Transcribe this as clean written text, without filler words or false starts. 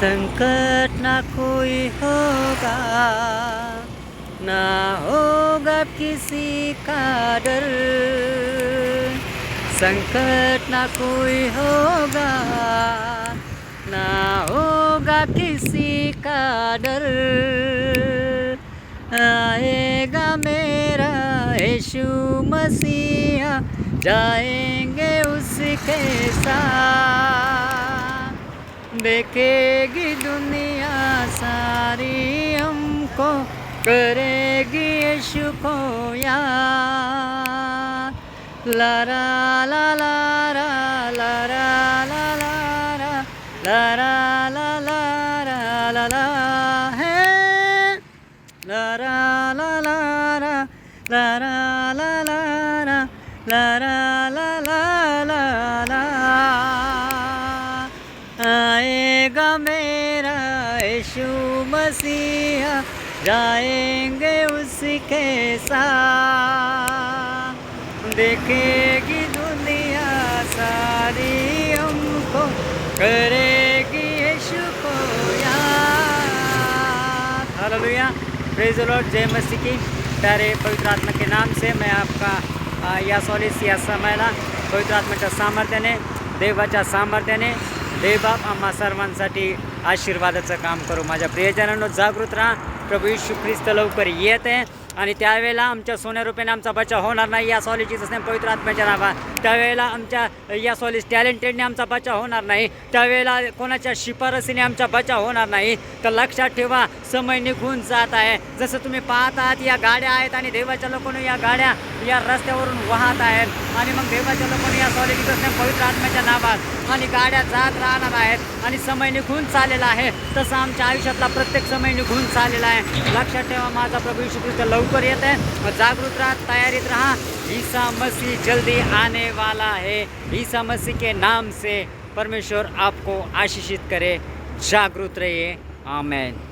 संकट ना कोई होगा, ना होगा किसी का डर। संकट ना कोई होगा, ना होगा किसी का डर। आएगा मेरा यीशु मसीहा, जाएंगे उसके साथ। देखेगी दुनिया सारी हमको, करेगी यीशु को याद। ला रा ला ला रा ला रा ला ला रा ला रा ला ला रा ला ला है। ला रा ला ला रा ला रा ला ला रा ला रा ला ला ला ला। आएगा मेरा यीशु मसीहा, जाएंगे उसके साथ। देखेगी दुनिया सारी हमको, करेगी यीशु को याद। Hallelujah, praise the Lord. जय मसीह की। प्यारे पवित्र आत्मा के नाम से मैं आपका या सॉलिस या समयला पवित्र आत्म्याच्या सामर्थ्याने, देवाच्या सामर्थ्याने देवबाप आम्हा सर्वांसाठी आशीर्वादाचं काम करू। माझ्या प्रियजनांनो, जागृत राहा। प्रभू येशू ख्रिस्त लवकर येत आहे आणि त्यावेळेला आमच्या सोन्या रुपयाने आमचा बचाव होणार नाही, या सॉलिजीचं स्नेह पवित्र आत्म्याच्या नावात। त्यावेळेला आमच्या या सॉलिज टॅलेंटेडने आमचा बचाव होणार नाही, त्यावेळेला कोणाच्या शिफारसीने आमचा बचाव होणार नाही। तर लक्षात ठेवा, समय निघून जात आहे। जसं तुम्ही पाहत आहात, या गाड्या आहेत आणि देवाच्या लोकांनी या गाड्या या रस्त्यावरून वाहत आहेत आणि मग देवाच्या लोकांनी या सॉलिजीचं स्नेह पवित्र आत्म्याच्या नावात आणि गाड्या जात राहणार आहेत आणि समय निघून चाललेला आहे। तसं आमच्या आयुष्यातला प्रत्येक समय निघून चाललेला आहे। लक्षात ठेवा, माझा प्रभू येशू ख्रिस्त लवकर येत है। जागृत रहा, तैयारीत रहा। ईसा मसीह जल्दी आने वाला है। ईसा मसीह के नाम से परमेश्वर आपको आशीषित करे। जागृत रहिए। आमीन।